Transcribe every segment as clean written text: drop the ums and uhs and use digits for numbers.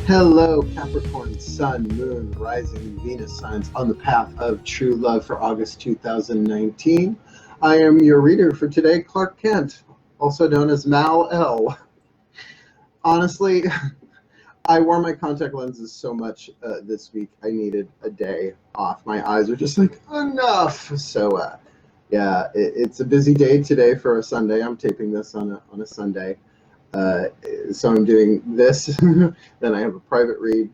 Hello, Capricorn Sun, Moon, Rising, Venus signs on the path of true love for August 2019. I am your reader for today, Clark Kent, also known as Mal L. Honestly, I wore my contact lenses so much this week, I needed a day off. My eyes are just like, enough. So, yeah, it's a busy day today for a Sunday. I'm taping this on a Sunday. So I'm doing this, then I have a private read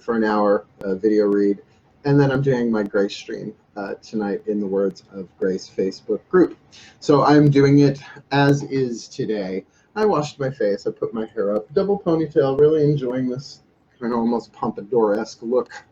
for an hour, video read, and then I'm doing my Grace stream tonight in the Words of Grace Facebook group. So I'm doing it as is today. I washed my face, I put my hair up, double ponytail, really enjoying this kind of almost pompadour-esque look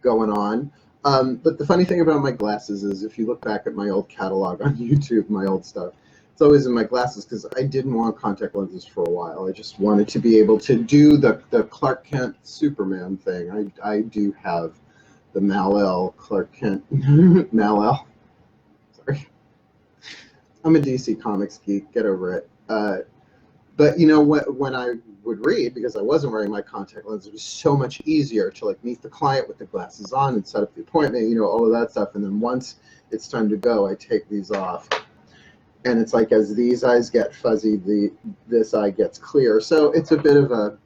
going on. But the funny thing about my glasses is if you look back at my old catalog on YouTube, my old stuff, it's always in my glasses because I didn't want contact lenses for a while. I just wanted to be able to do the Clark Kent Superman thing. I do have the Mal-El Clark Kent Mal-El. Sorry. I'm a DC Comics geek. Get over it. But you know what? When I would read, because I wasn't wearing my contact lenses, it was so much easier to like meet the client with the glasses on and set up the appointment. You know, all of that stuff. And then once it's time to go, I take these off. And it's like as these eyes get fuzzy, this eye gets clear. So it's a bit of a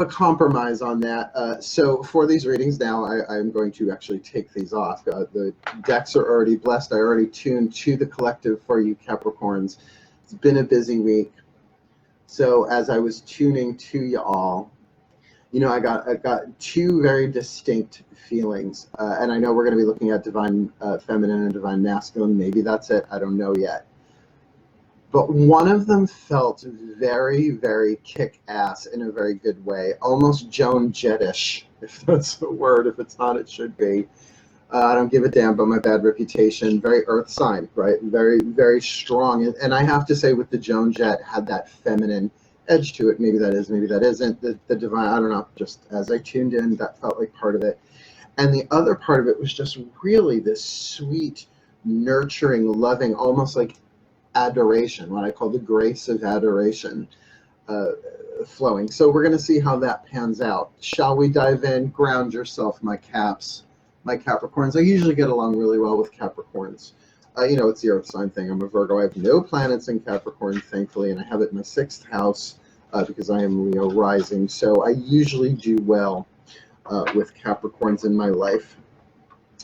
compromise on that. So for these readings now, I'm going to actually take these off. The decks are already blessed. I already tuned to the collective for you Capricorns. It's been a busy week. So as I was tuning to you all, you know, I got two very distinct feelings, and I know we're going to be looking at divine feminine and divine masculine. Maybe that's it. I don't know yet. But one of them felt very, very kick-ass in a very good way, almost Joan Jett-ish, if that's a word. If it's not, it should be. I don't give a damn about my bad reputation. Very earth sign, right? Very, very strong. And I have to say with the Joan Jett had that feminine edge to it. Maybe that is, maybe that isn't. The divine, I don't know, just as I tuned in, that felt like part of it. And the other part of it was just really this sweet, nurturing, loving, almost like adoration, what I call the grace of adoration flowing. So we're going to see how that pans out. Shall we dive in? Ground yourself, my Caps, my Capricorns. I usually get along really well with Capricorns. You know, it's the earth sign thing. I'm a Virgo. I have no planets in Capricorn, thankfully, and I have it in my 6th house because I am Leo rising. So I usually do well with Capricorns in my life,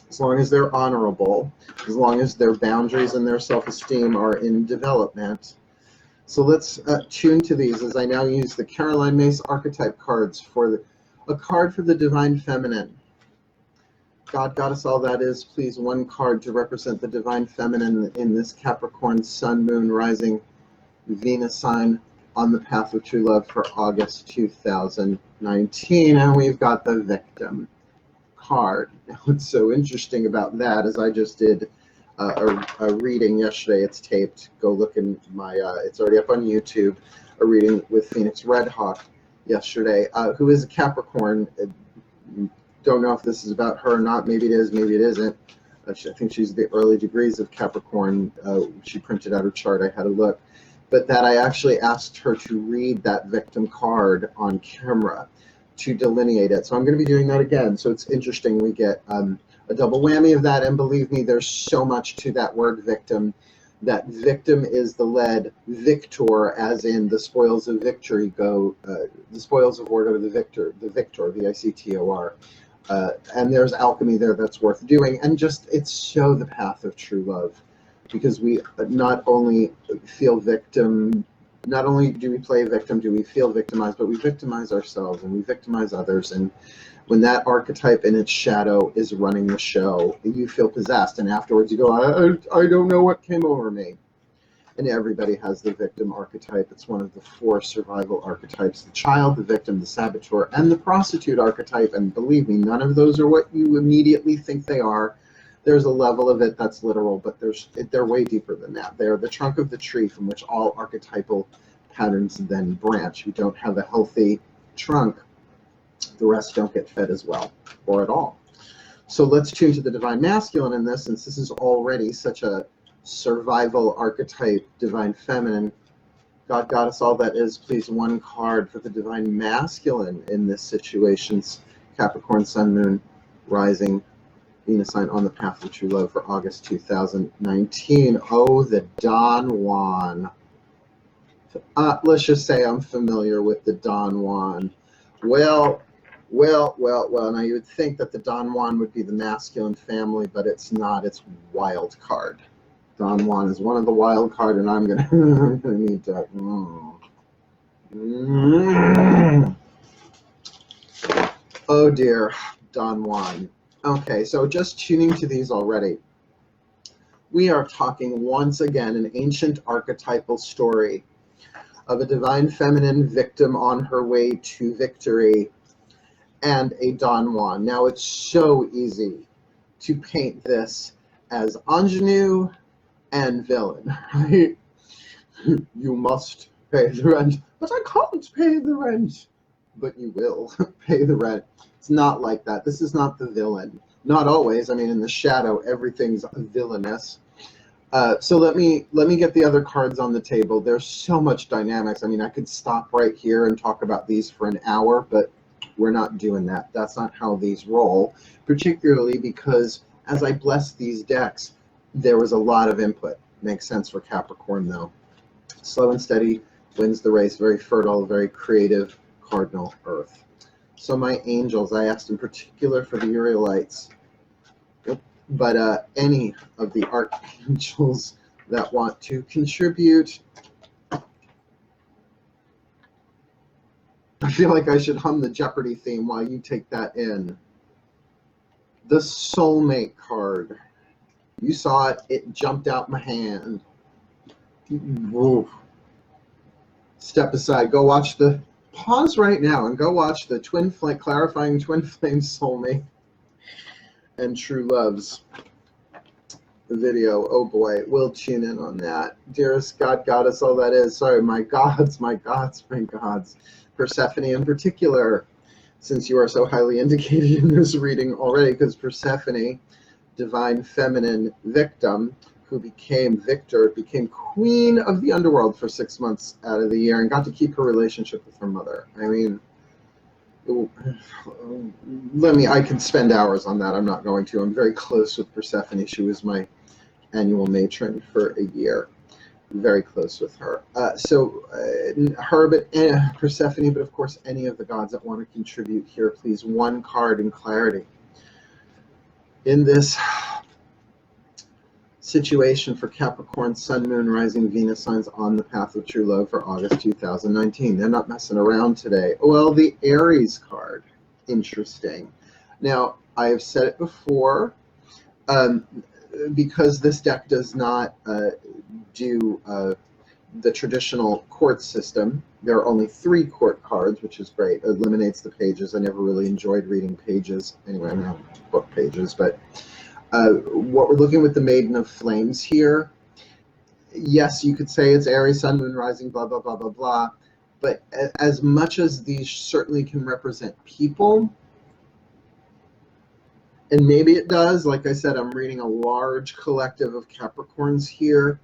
as long as they're honorable, as long as their boundaries and their self-esteem are in development. So let's tune to these as I now use the Caroline Myss archetype cards for a card for the divine feminine. God, Goddess, all that is, please, one card to represent the divine feminine in this Capricorn Sun, Moon, Rising, Venus sign on the path of true love for August 2019. And we've got the Victim card. Now, what's so interesting about that is I just did a reading yesterday. It's taped. Go look in my, it's already up on YouTube, a reading with Phoenix Redhawk yesterday, who is a Capricorn. Don't know if this is about her or not. Maybe it is, maybe it isn't. I think she's the early degrees of Capricorn. She printed out her chart. I had a look. But that I actually asked her to read that Victim card on camera to delineate it. So I'm going to be doing that again. So it's interesting. We get a double whammy of that. And believe me, there's so much to that word victim. That victim is the lead, victor, as in the spoils of victory go, the spoils of war go to the victor, V-I-C-T-O-R. And there's alchemy there that's worth doing. And just, it's so the path of true love. Because we not only feel victim, not only do we play victim, do we feel victimized, but we victimize ourselves and we victimize others. And when that archetype in its shadow is running the show, you feel possessed. And afterwards you go, I don't know what came over me. And everybody has the victim archetype. It's one of the 4 survival archetypes: the child, the victim, the saboteur, and the prostitute archetype. And believe me, none of those are what you immediately think they are. There's a level of it that's literal, but they're way deeper than that. They're the trunk of the tree from which all archetypal patterns then branch. You don't have a healthy trunk, the rest don't get fed as well, or at all. So let's tune to the divine masculine in this, since this is already such a survival archetype, divine feminine. God, Goddess, all that is, please one card for the Divine Masculine in this situation. Capricorn Sun, Moon, Rising, Venus sign on the path of true love for August 2019. Oh, the Don Juan. Let's just say I'm familiar with the Don Juan. Well. Now you would think that the Don Juan would be the masculine family, but it's not. It's wild card. Don Juan is one of the wild card, and I'm gonna need to. Oh dear, Don Juan. Okay, so just tuning to these already. We are talking once again an ancient archetypal story of a divine feminine victim on her way to victory and a Don Juan. Now it's so easy to paint this as ingenue and villain, right? You must pay the rent, but I can't pay the rent. But you will pay the rent. It's not like that. This is not the villain. Not always. I mean, in the shadow, everything's villainous. So let me get the other cards on the table. There's so much dynamics. I mean, I could stop right here and talk about these for an hour, but we're not doing that. That's not how these roll, particularly because as I blessed these decks, there was a lot of input. Makes sense for Capricorn, though. Slow and steady wins the race. Very fertile, very creative, cardinal earth. So my angels, I asked in particular for the Urielites, but any of the archangels that want to contribute. I feel like I should hum the Jeopardy theme while you take that in. The soulmate card. You saw it. It jumped out my hand. Whoa. Step aside. Go watch the... Pause right now and go watch the Twin Flame, Clarifying Twin Flame Soulmate and True Loves video. Oh boy, we'll tune in on that. Dearest God, Goddess, all that is. Sorry, my gods, my gods, my gods. Persephone in particular, since you are so highly indicated in this reading already, because Persephone, divine feminine victim, who became victor, became queen of the underworld for 6 months out of the year and got to keep her relationship with her mother. I mean, I could spend hours on that. I'm not going to. I'm very close with Persephone. She was my annual matron for a year. Very close with her. Her, but Persephone, but of course any of the gods that want to contribute here, please, one card in clarity. In this situation for Capricorn, Sun, Moon, Rising, Venus signs on the path of true love for August 2019. They're not messing around today. Well, the Aries card, interesting. Now, I have said it before, because this deck does not do the traditional court system. There are only 3 court cards, which is great. It eliminates the pages. I never really enjoyed reading pages. Anyway, I mean, book pages, but what we're looking with the Maiden of Flames here, yes, you could say it's Aries, Sun, Moon, Rising, blah, blah, blah, blah, blah, but as much as these certainly can represent people, and maybe it does, like I said, I'm reading a large collective of Capricorns here,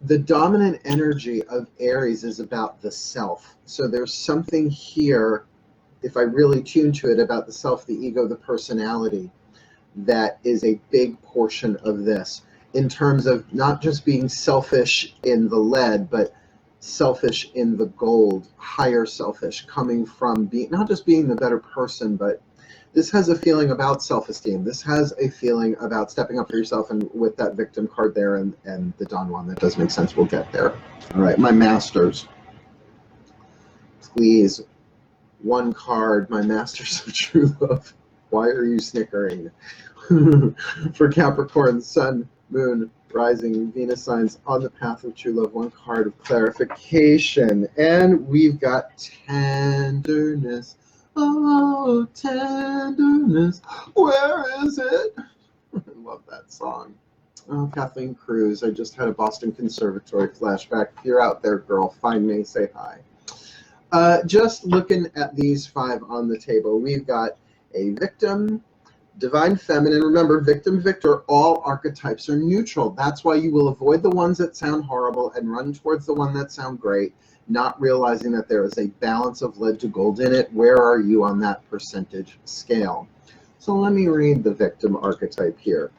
the dominant energy of Aries is about the self. So there's something here, if I really tune to it, about the self, the ego, the personality, that is a big portion of this, in terms of not just being selfish in the lead, but selfish in the gold, higher selfish, coming from being, not just being the better person, but this has a feeling about self-esteem. This has a feeling about stepping up for yourself, and with that victim card there and the Don Juan, that does make sense. We'll get there. All right, my masters. Please, one card, my masters of true love. Why are you snickering? For Capricorn, Sun, Moon, Rising, Venus signs on the path of true love, one card of clarification. And we've got tenderness. Oh, tenderness, where is it? I love that song. Oh, Kathleen Cruz, I just had a Boston Conservatory flashback. If you're out there, girl, find me, say hi. Just looking at these 5 on the table, we've got a victim, Divine Feminine, remember, victim, victor, all archetypes are neutral. That's why you will avoid the ones that sound horrible and run towards the one that sound great, not realizing that there is a balance of lead to gold in it. Where are you on that percentage scale? So let me read the victim archetype here.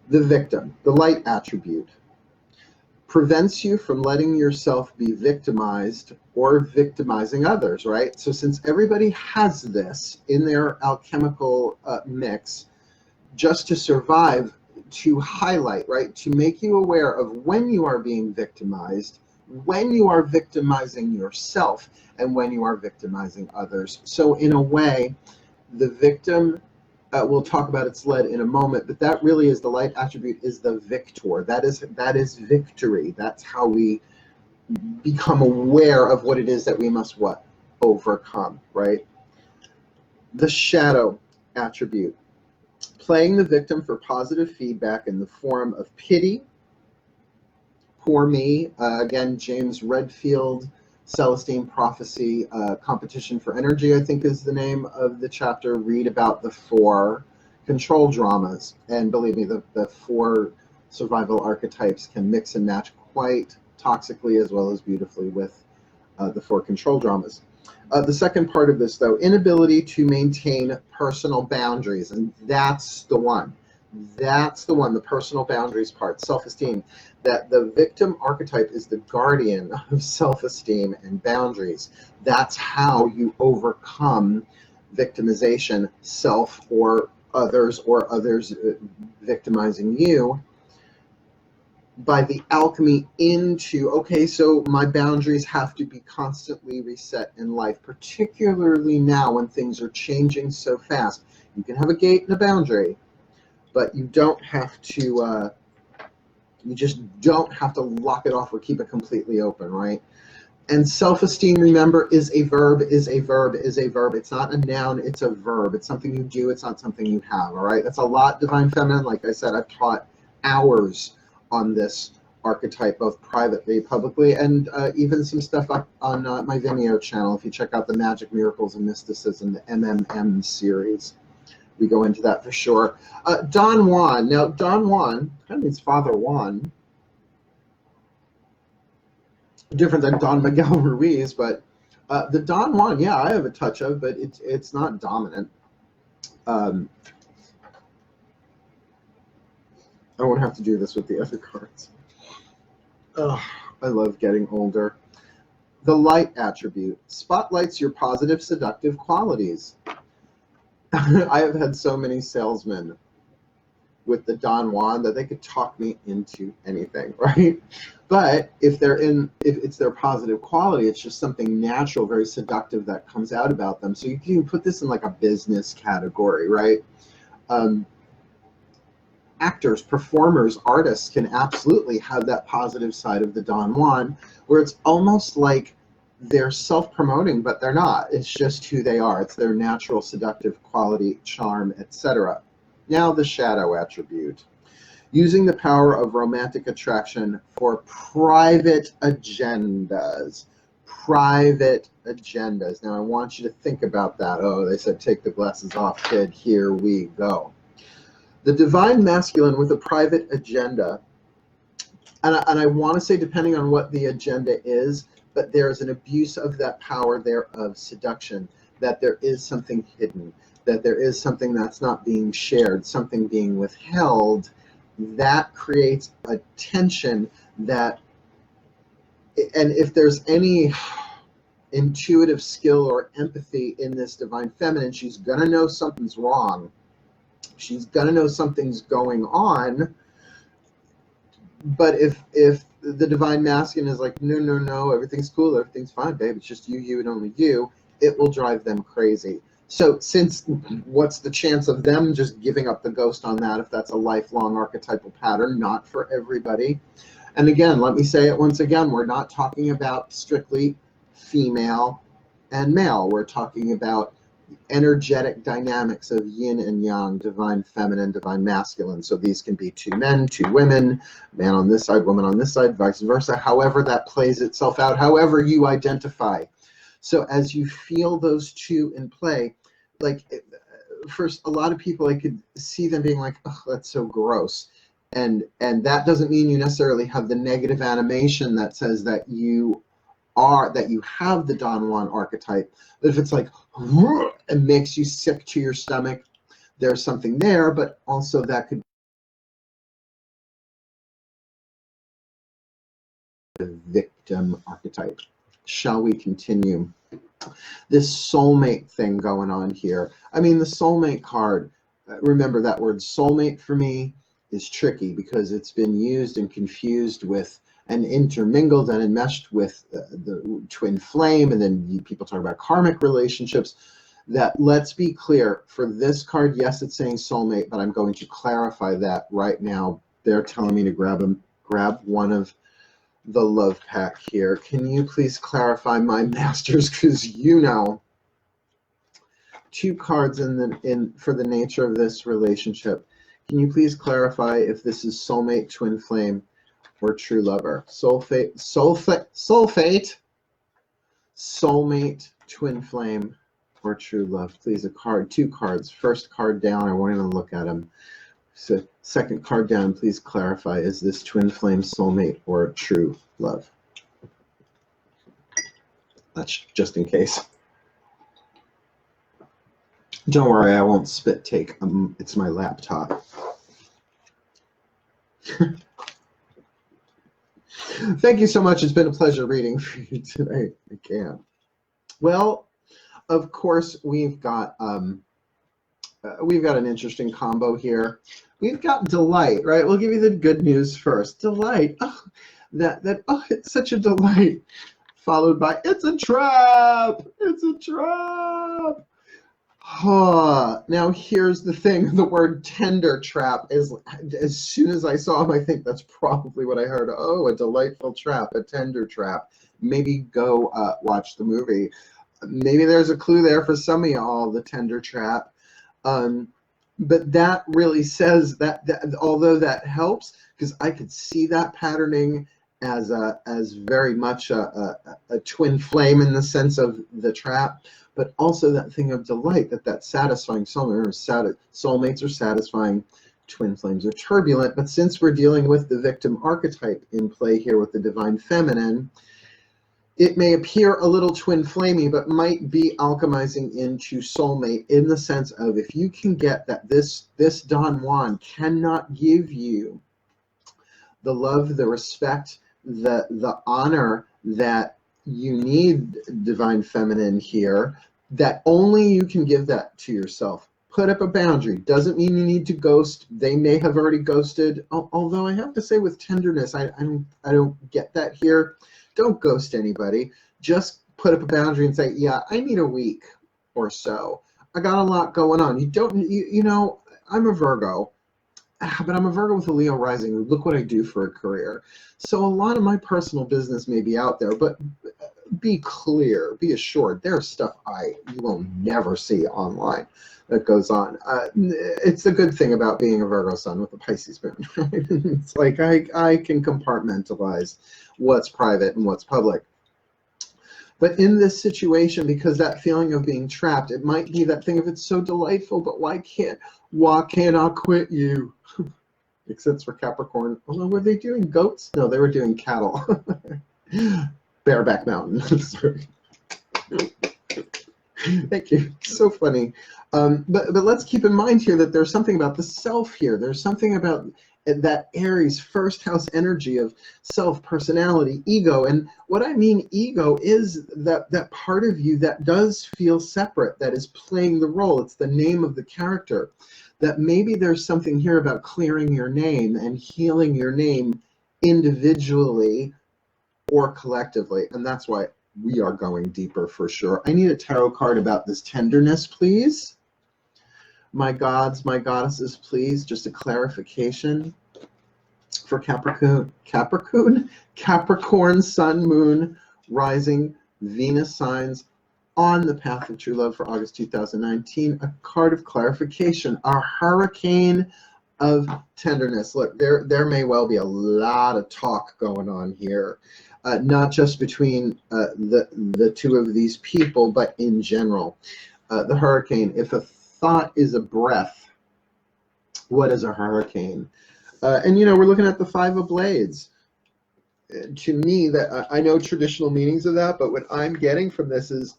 The victim, the light attribute, prevents you from letting yourself be victimized or victimizing others, right? So since everybody has this in their alchemical mix, just to survive, to highlight, right, to make you aware of when you are being victimized, when you are victimizing yourself, and when you are victimizing others. So in a way, the victim, we'll talk about its lead in a moment, but that really is the light attribute, is the victor. That is victory. That's how we become aware of what it is that we must what? Overcome, right? The shadow attribute, playing the victim for positive feedback in the form of pity, poor me, again, James Redfield, Celestine Prophecy, Competition for Energy, I think is the name of the chapter. Read about the 4 control dramas. And believe me, the 4 survival archetypes can mix and match quite toxically as well as beautifully with the 4 control dramas. The second part of this, though, inability to maintain personal boundaries. And that's the one. That's the one, the personal boundaries part, self-esteem. That the victim archetype is the guardian of self-esteem and boundaries. That's how you overcome victimization, self or others victimizing you, by the alchemy into, okay, so my boundaries have to be constantly reset in life, particularly now when things are changing so fast. You can have a gate and a boundary, but you don't have to, you just don't have to lock it off or keep it completely open, right? And self-esteem, remember, is a verb, is a verb, is a verb. It's not a noun, it's a verb. It's something you do, it's not something you have, all right? That's a lot, Divine Feminine. Like I said, I've taught hours on this archetype, both privately, publicly, and even some stuff up on my Vimeo channel. If you check out the Magic, Miracles, and Mysticism, the MMM series, we go into that for sure. Don Juan. Now, Don Juan, that means Father Juan. Different than Don Miguel Ruiz, but the Don Juan, yeah, I have a touch of, but it's not dominant. I won't have to do this with the other cards. Oh, I love getting older. The light attribute spotlights your positive, seductive qualities. I have had so many salesmen with the Don Juan that they could talk me into anything, right? But if it's their positive quality, it's just something natural, very seductive that comes out about them. So you can put this in like a business category, right? Actors, performers, artists can absolutely have that positive side of the Don Juan, where it's almost like they're self-promoting, but they're not. It's just who they are. It's their natural seductive quality, charm, etc. Now the shadow attribute. Using the power of romantic attraction for private agendas. Private agendas. Now I want you to think about that. Oh, they said take the glasses off, kid. Here we go. The divine masculine with a private agenda, and I want to say depending on what the agenda is, but there is an abuse of that power there of seduction, that there is something hidden, that there is something that's not being shared, something being withheld, that creates a tension that, and if there's any intuitive skill or empathy in this divine feminine, she's going to know something's wrong. She's going to know something's going on. But if the divine masculine is like, no, everything's cool, everything's fine, babe, it's just you and only you, it will drive them crazy. So since what's the chance of them just giving up the ghost on that if that's a lifelong archetypal pattern? Not for everybody. And again, let me say it once again, we're not talking about strictly female and male. We're talking about energetic dynamics of yin and yang, divine feminine, divine masculine. So these can be 2 men, 2 women, man on this side, woman on this side, vice versa, however that plays itself out, however you identify. So as you feel those two in play, like first, a lot of people, I could see them being like, oh, that's so gross. And that doesn't mean you necessarily have the negative animation that says that you have the Don Juan archetype. But if it's like, it makes you sick to your stomach, there's something there, but also that could be the victim archetype. Shall we continue? This soulmate thing going on here. I mean, the soulmate card, remember that word soulmate for me is tricky because it's been used and confused with and intermingled and enmeshed with the twin flame, and then people talk about karmic relationships. That, let's be clear, for this card, yes, it's saying soulmate, but I'm going to clarify that right now. They're telling me to grab one of the love pack here. Can you please clarify, my masters, because you know, two cards for the nature of this relationship. Can you please clarify if this is soulmate, twin flame, or true lover? Soulmate, twin flame, or true love? Please, two cards. First card down, I won't even look at them. So second card down, please clarify, is this twin flame, soulmate, or true love? That's just in case. Don't worry, I won't spit take. It's my laptop. Thank you so much. It's been a pleasure reading for you tonight. I can't. Well, of course, we've got an interesting combo here. We've got delight, right? We'll give you the good news first. Delight. Oh, it's such a delight. Followed by, it's a trap. It's a trap. Now here's the thing. The word tender trap is, as soon as I saw him, I think that's probably what I heard. Oh, a delightful trap, a tender trap. Maybe go watch the movie. Maybe there's a clue there for some of y'all, the tender trap. But that really says that although that helps, because I could see that patterning as very much a twin flame in the sense of the trap, but also that thing of delight, that satisfying soulmates are satisfying, twin flames are turbulent. But since we're dealing with the victim archetype in play here with the divine feminine, it may appear a little twin flamey, but might be alchemizing into soulmate in the sense of, if you can get that this Don Juan cannot give you the love, the respect, the honor that you need, divine feminine here, that only you can give that to yourself. Put up a boundary. Doesn't mean you need to ghost. They may have already ghosted. Although I have to say, with tenderness, I don't get that here. Don't ghost anybody. Just put up a boundary and say, yeah, I need a week or so. I got a lot going on. You know, I'm a Virgo, but I'm a Virgo with a Leo rising. Look what I do for a career. So a lot of my personal business may be out there, but be clear, be assured, there's stuff you will never see online that goes on. It's the good thing about being a Virgo sun with a Pisces moon. Right? It's like I can compartmentalize what's private and what's public. But in this situation, because that feeling of being trapped, it might be that thing of, it's so delightful, but why can't I quit you? Except for Capricorn. Oh, were they doing goats? No, they were doing cattle. Bareback Mountain. Sorry. Thank you. So funny. But let's keep in mind here that there's something about the self here. There's something about that Aries first house energy of self, personality, ego. And what I mean ego is that part of you that does feel separate, that is playing the role. It's the name of the character. That maybe there's something here about clearing your name and healing your name individually or collectively. And that's why we are going deeper for sure. I need a tarot card about this tenderness, please. My gods, my goddesses, please, just a clarification for Capricorn, Sun, Moon, Rising, Venus signs on the path of true love for August 2019. A card of clarification, a hurricane of tenderness. Look, there may well be a lot of talk going on here. not just between the two of these people, but in general. The hurricane, if a thought is a breath, what is a hurricane? And you know, we're looking at the Five of Blades. To me, that I know traditional meanings of that, but what I'm getting from this is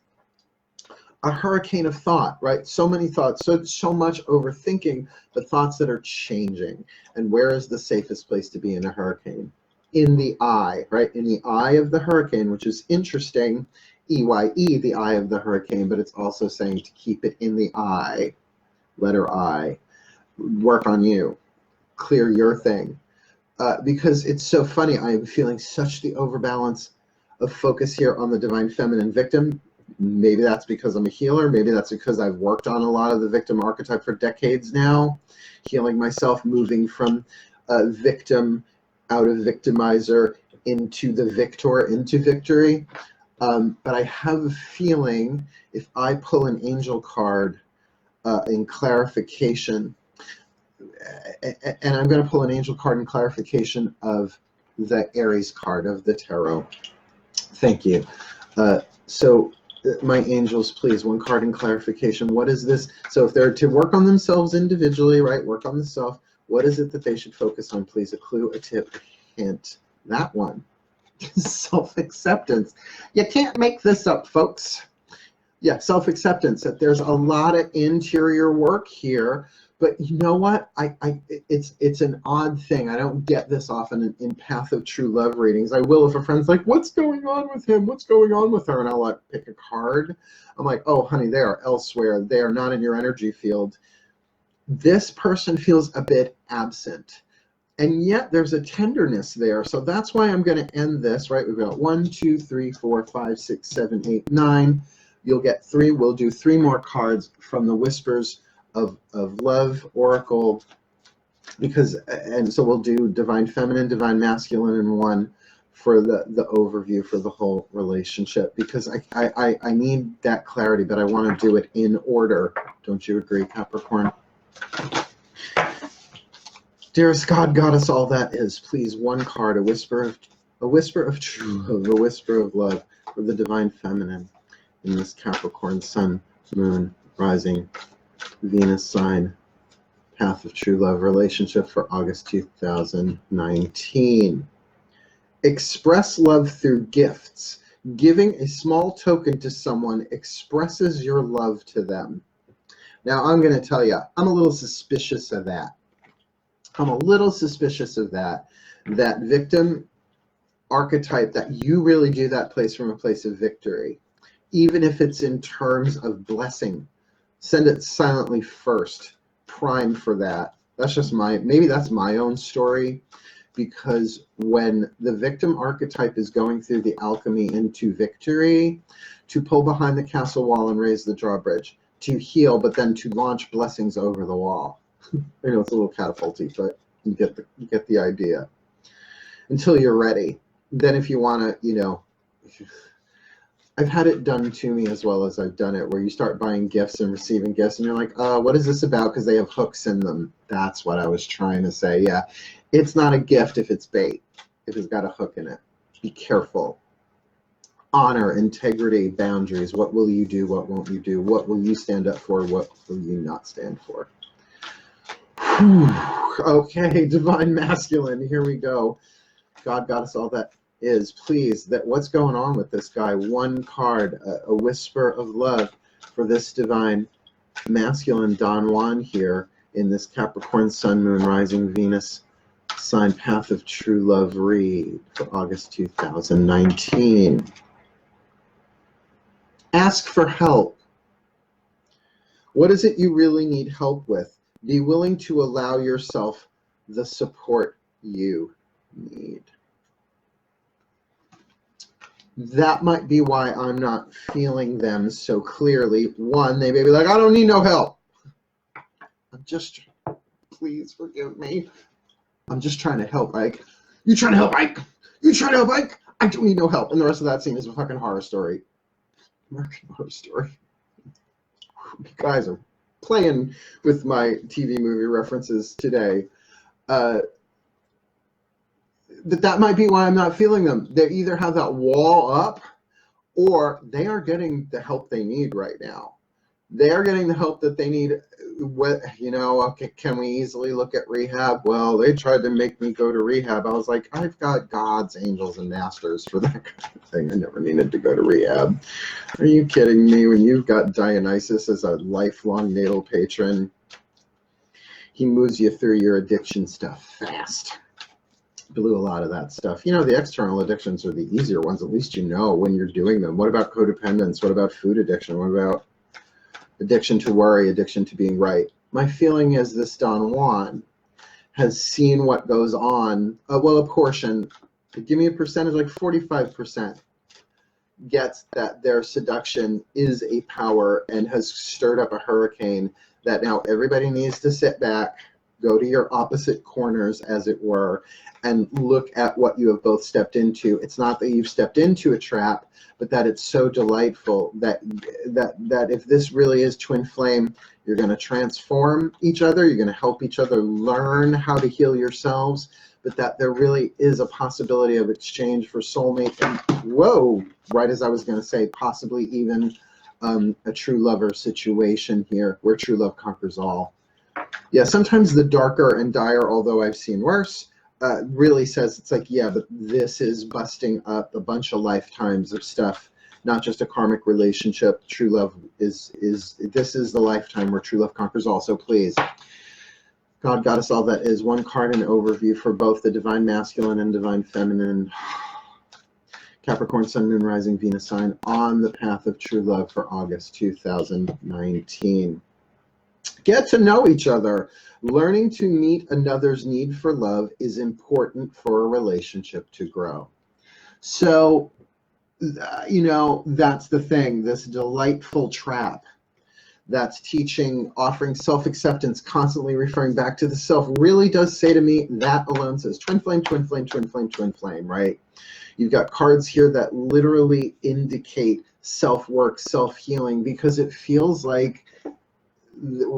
a hurricane of thought, right? So many thoughts, so much overthinking, but thoughts that are changing. And where is the safest place to be in a hurricane? In the eye, right? In the eye of the hurricane, which is interesting, EYE, the eye of the hurricane, but it's also saying to keep it in the eye, letter I. Work on you, clear your thing. Because it's so funny, I'm feeling such the overbalance of focus here on the divine feminine victim. Maybe that's because I'm a healer. Maybe that's because I've worked on a lot of the victim archetype for decades now, healing myself, moving from victim, out of victimizer, into the victor, into victory. But I have a feeling if I pull an angel card in clarification, and I'm going to pull an angel card in clarification of the Aries card of the tarot. Thank you. So my angels, please, one card in clarification. What is this? So if they're to work on themselves individually, right, work on the self, what is it that they should focus on, please? A clue, a tip, a hint. That one. Self-acceptance. You can't make this up, folks. Yeah, self-acceptance. That there's a lot of interior work here. But you know what? It's an odd thing. I don't get this often in Path of True Love readings. I will if a friend's like, what's going on with him? What's going on with her? And I'll like pick a card. I'm like, oh, honey, they are elsewhere. They are not in your energy field. This person feels a bit absent. And yet there's a tenderness there. So that's why I'm going to end this, right? We've got 1, 2, 3, 4, 5, 6, 7, 8, 9. You'll get 3. We'll do 3 more cards from the Whispers of Love Oracle, because, and so we'll do divine feminine, divine masculine, and 1 for the overview for the whole relationship, because I need that clarity, but I want to do it in order. Don't you agree, Capricorn? Dearest God, Goddess, all that is, please, 1 card, a whisper of true love, a whisper of love for the divine feminine in this Capricorn Sun, Moon, Rising, Venus sign, Path of True Love relationship for August 2019. Express love through gifts. Giving a small token to someone expresses your love to them. Now, I'm going to tell you, I'm a little suspicious of that. That victim archetype, that you really do that place from a place of victory, even if it's in terms of blessing. Send it silently first. Prime for that. That's just maybe that's my own story, because when the victim archetype is going through the alchemy into victory, to pull behind the castle wall and raise the drawbridge, to heal, but then to launch blessings over the wall. I know it's a little catapulty, but you get the idea. Until you're ready. Then if you want to, you know, I've had it done to me as well as I've done it, where you start buying gifts and receiving gifts, and you're like, what is this about? Because they have hooks in them. That's what I was trying to say. Yeah, it's not a gift if it's bait, if it's got a hook in it. Be careful. Honor, integrity, boundaries. What will you do? What won't you do? What will you stand up for? What will you not stand for? Okay, divine masculine. Here we go. God, Goddess, all that is, please, that what's going on with this guy? 1 card, a whisper of love for this divine masculine Don Juan here in this Capricorn Sun, Moon, Rising, Venus sign, Path of True Love read for August 2019. Ask for help. What is it you really need help with? Be willing to allow yourself the support you need. That might be why I'm not feeling them so clearly. 1, they may be like, I don't need no help. I'm just, please forgive me. I'm just trying to help, Ike. You trying to help, Ike? You trying to help, Ike? I don't need no help. And the rest of that scene is a fucking horror story. American Horror Story. You guys are playing with my TV movie references today. But that might be why I'm not feeling them. They either have that wall up, or they are getting the help they need right now. They are getting the help that they need. What, you know, okay, can we easily look at rehab? Well, they tried to make me go to rehab. I was like, I've got gods, angels, and masters for that kind of thing. I never needed to go to rehab. Are you kidding me? When you've got Dionysus as a lifelong natal patron, he moves you through your addiction stuff fast. Blew a lot of that stuff. You know, the external addictions are the easier ones. At least you know when you're doing them. What about codependence? What about food addiction? What about addiction to worry, addiction to being right? My feeling is this Don Juan has seen what goes on. Well, a portion, give me a percentage, like 45% gets that their seduction is a power and has stirred up a hurricane that now everybody needs to sit back, go to your opposite corners, as it were, and look at what you have both stepped into. It's not that you've stepped into a trap, but that it's so delightful that if this really is twin flame, you're going to transform each other, you're going to help each other learn how to heal yourselves, but that there really is a possibility of exchange for soulmate, and whoa, right as I was going to say, possibly even a true lover situation here, where true love conquers all. Yeah, sometimes the darker and dire, although I've seen worse, really says, it's like, yeah, but this is busting up a bunch of lifetimes of stuff, not just a karmic relationship. True love this is the lifetime where true love conquers all. So please, God, Goddess, all that is, one card and overview for both the divine masculine and divine feminine. Capricorn Sun, Moon, Rising, Venus sign on the path of true love for August 2019. Get to know each other. Learning to meet another's need for love is important for a relationship to grow. So, you know, that's the thing, this delightful trap that's teaching, offering self-acceptance, constantly referring back to the self, really does say to me, that alone says twin flame, twin flame, twin flame, twin flame, right? You've got cards here that literally indicate self-work, self-healing, because it feels like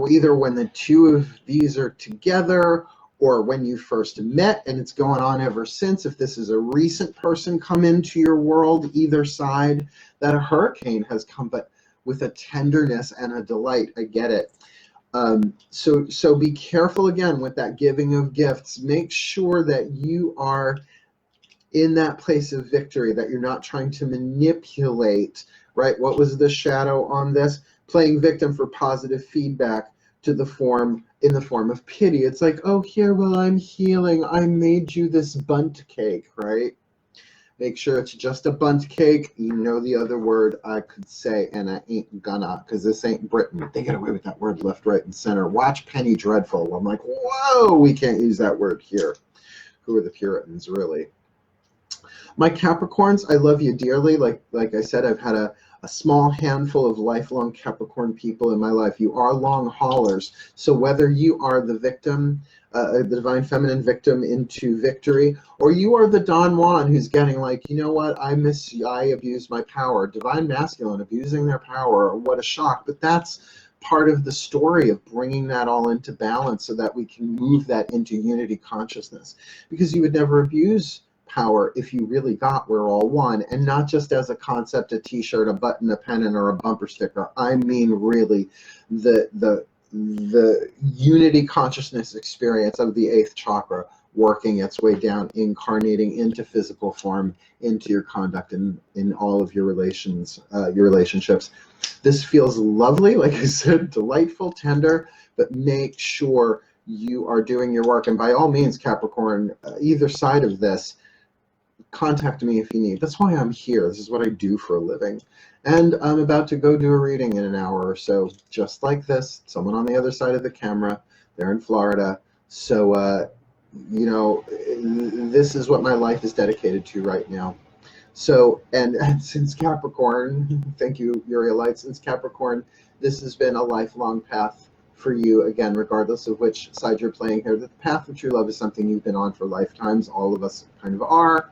either when the two of these are together, or when you first met, and it's going on ever since. If this is a recent person come into your world, either side, that a hurricane has come, but with a tenderness and a delight. I get it. So be careful again with that giving of gifts. Make sure that you are in that place of victory, that you're not trying to manipulate, right? What was the shadow on this? Playing victim for positive feedback in the form of pity. It's like, oh, here, well, I'm healing. I made you this bunt cake, right? Make sure it's just a bunt cake. You know the other word I could say, and I ain't gonna, because this ain't Britain. They get away with that word left, right, and center. Watch Penny Dreadful. I'm like, whoa, we can't use that word here. Who are the Puritans, really? My Capricorns, I love you dearly. Like I said, I've had a small handful of lifelong Capricorn people in my life. You are long haulers. So whether you are the victim, the divine feminine victim into victory, or you are the Don Juan who's getting like, you know what, I abused my power. Divine masculine abusing their power, what a shock. But that's part of the story of bringing that all into balance so that we can move that into unity consciousness. Because you would never abuse power if you really got we're all one, and not just as a concept, a t-shirt, a button, a pennant, or a bumper sticker. I mean really the unity consciousness experience of the 8th chakra working its way down, incarnating into physical form, into your conduct, in all of your relationships. This feels lovely, like I said, delightful, tender, but make sure you are doing your work. And by all means, Capricorn, either side of this, contact me if you need. That's why I'm here. This is what I do for a living. And I'm about to go do a reading in an hour or so, just like this. Someone on the other side of the camera. They're in Florida. So, you know, this is what my life is dedicated to right now. So, and since Capricorn, thank you, Uriel Light, since Capricorn, this has been a lifelong path for you, again, regardless of which side you're playing here. The path of true love is something you've been on for lifetimes. All of us kind of are.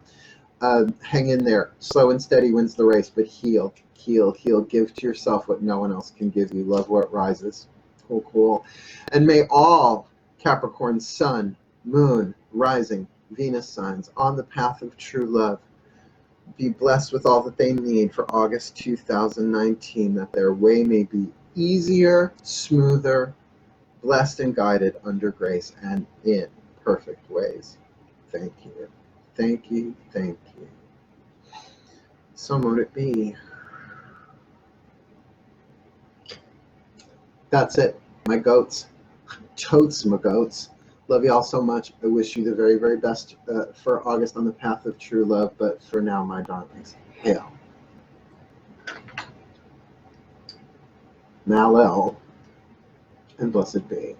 Hang in there. Slow and steady wins the race, but heal, heal, heal. Give to yourself what no one else can give you. Love what rises. Cool, cool. And may all Capricorn Sun, Moon, Rising, Venus signs on the path of true love be blessed with all that they need for August 2019, that their way may be easier, smoother, blessed and guided under grace and in perfect ways. Thank you. Thank you. Thank you. So mote it be. That's it, my goats. Totes, my goats. Love you all so much. I wish you the very, very best for August on the path of true love. But for now, my darlings, hail. Malel, and blessed be.